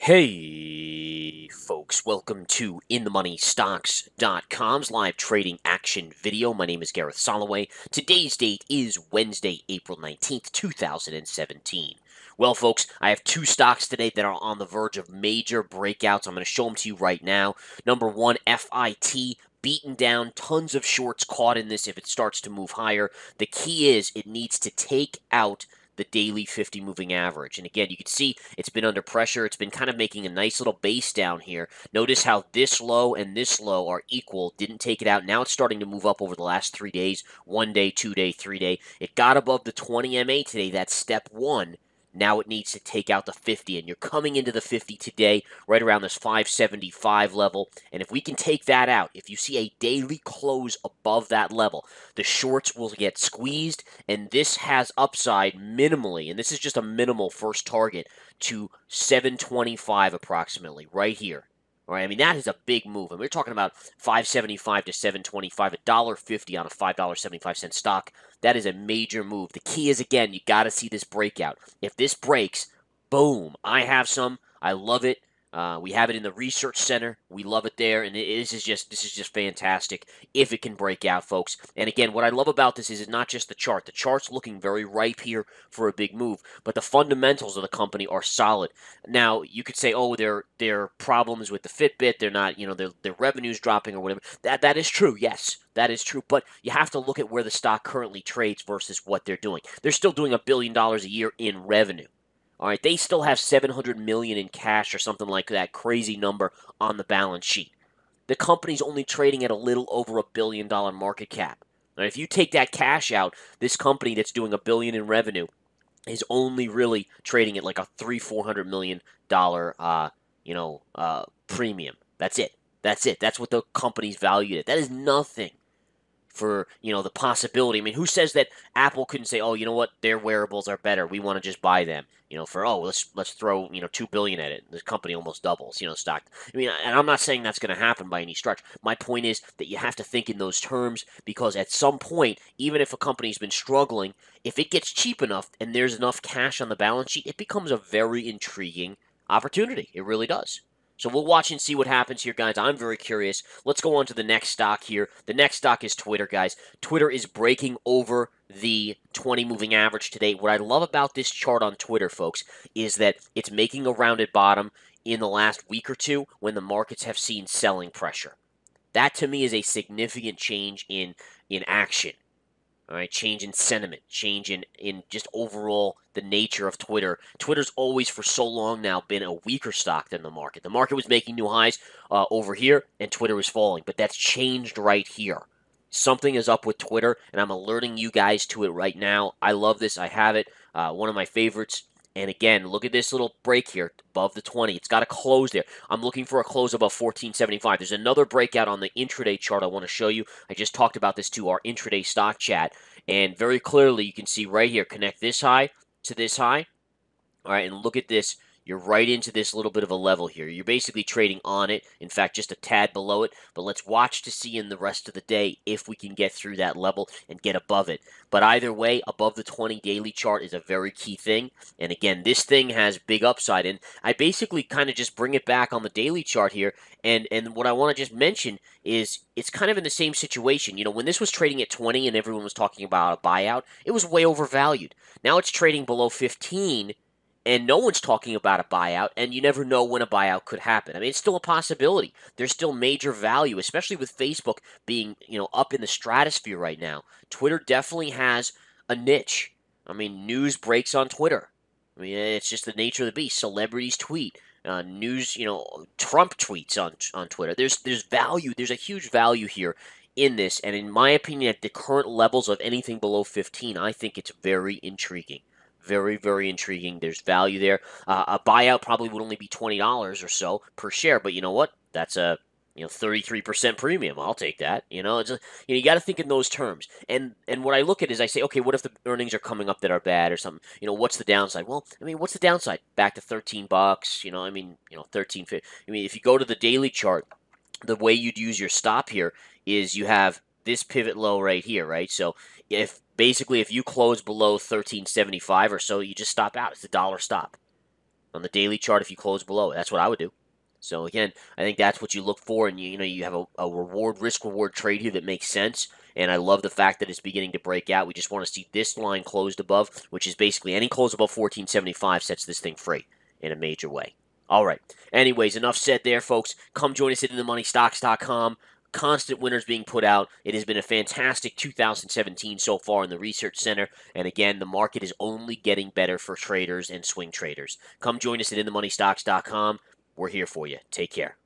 Hey folks, welcome to InTheMoneyStocks.com's live trading action video. My name is Gareth Soloway. Today's date is Wednesday, April 19th, 2017. Well, folks, I have two stocks today that are on the verge of major breakouts. I'm going to show them to you right now. Number one, FIT. Beaten down, tons of shorts caught in this if it starts to move higher. The key is it needs to take out the daily 50 moving average. And again, you can see it's been under pressure. It's been kind of making a nice little base down here. Notice how this low and this low are equal. Didn't take it out. Now it's starting to move up over the last 3 days. 1 day, 2 day, 3 day. It got above the 20 MA today. That's step one. Now it needs to take out the 50, and you're coming into the 50 today, right around this 575 level. And if we can take that out, if you see a daily close above that level, the shorts will get squeezed, and this has upside minimally, and this is just a minimal first target, to 725 approximately, right here. All right, I mean, that is a big move. And we're talking about 575 to 725, $1.50 on a $5.75 stock. That is a major move. The key is, again, you got to see this breakout. If this breaks, boom, I have some. I love it. We have it in the research center. We love it there, and this is just fantastic if it can break out, folks. And again, what I love about this is it's not just the chart. The chart's looking very ripe here for a big move, but the fundamentals of the company are solid. Now, you could say, oh, there are problems with the Fitbit. They're not, their revenue's dropping or whatever. That is true, yes. That is true, but you have to look at where the stock currently trades versus what they're doing. They're still doing $1 billion a year in revenue. All right, they still have $700 million in cash or something like that crazy number on the balance sheet. The company's only trading at a little over $1 billion market cap. Now, if you take that cash out, this company that's doing $1 billion in revenue is only really trading at like a $300-400 million premium. That's it. That's it. That's what the company's valued at. That is nothing for, the possibility. I mean, who says that Apple couldn't say, oh, you know what, their wearables are better, we want to just buy them, let's throw, $2 billion at it. The company almost doubles, stock. I mean, and I'm not saying that's going to happen by any stretch. My point is that you have to think in those terms, because at some point, even if a company's been struggling, if it gets cheap enough and there's enough cash on the balance sheet, it becomes a very intriguing opportunity. It really does. So we'll watch and see what happens here, guys. I'm very curious. Let's go on to the next stock here. The next stock is Twitter, guys. Twitter is breaking over the 20 moving average today. What I love about this chart on Twitter, folks, is that it's making a rounded bottom in the last week or two when the markets have seen selling pressure. That, to me, is a significant change in action. All right, change in sentiment, change in just overall the nature of Twitter. Twitter's always, for so long now, been a weaker stock than the market. The market was making new highs over here, and Twitter was falling. But that's changed right here. Something is up with Twitter, and I'm alerting you guys to it right now. I love this. I have it. One of my favorites. And again, look at this little break here above the 20. It's got a close there. I'm looking for a close above 1475. There's another breakout on the intraday chart I want to show you. I just talked about this to our intraday stock chat. And very clearly, you can see right here, connect this high to this high. All right, and look at this. You're right into this little bit of a level here. You're basically trading on it. In fact, just a tad below it. But let's watch to see in the rest of the day if we can get through that level and get above it. But either way, above the 20 daily chart is a very key thing. And again, this thing has big upside. And I basically kind of just bring it back on the daily chart here. And what I want to just mention is it's kind of in the same situation. When this was trading at 20 and everyone was talking about a buyout, it was way overvalued. Now it's trading below 15. And no one's talking about a buyout, and you never know when a buyout could happen. I mean, it's still a possibility. There's still major value, especially with Facebook being, up in the stratosphere right now. Twitter definitely has a niche. I mean, news breaks on Twitter. I mean, it's just the nature of the beast. Celebrities tweet. News, Trump tweets on Twitter. There's value. There's a huge value here in this, and in my opinion, at the current levels of anything below 15, I think it's very intriguing. Very, very intriguing. There's value there. A buyout probably would only be $20 or so per share, but you know what? That's a 33% premium. I'll take that. You got to think in those terms. And what I look at is I say, okay, what if the earnings are coming up that are bad or something? What's the downside? Well, I mean, what's the downside? Back to $13. 13.50. I mean, if you go to the daily chart, the way you'd use your stop here is you have this pivot low right here, right? So if you close below 13.75 or so, you just stop out. It's a dollar stop. On the daily chart, if you close below it, that's what I would do. So again, I think that's what you look for, and you have a reward risk reward trade here that makes sense. And I love the fact that it's beginning to break out. We just want to see this line closed above, which is basically any close above 1475 sets this thing free in a major way. All right. Anyways, enough said there, folks. Come join us at InTheMoneyStocks.com. Constant winners being put out. It has been a fantastic 2017 so far in the Research Center. And again, the market is only getting better for traders and swing traders. Come join us at InTheMoneyStocks.com. We're here for you. Take care.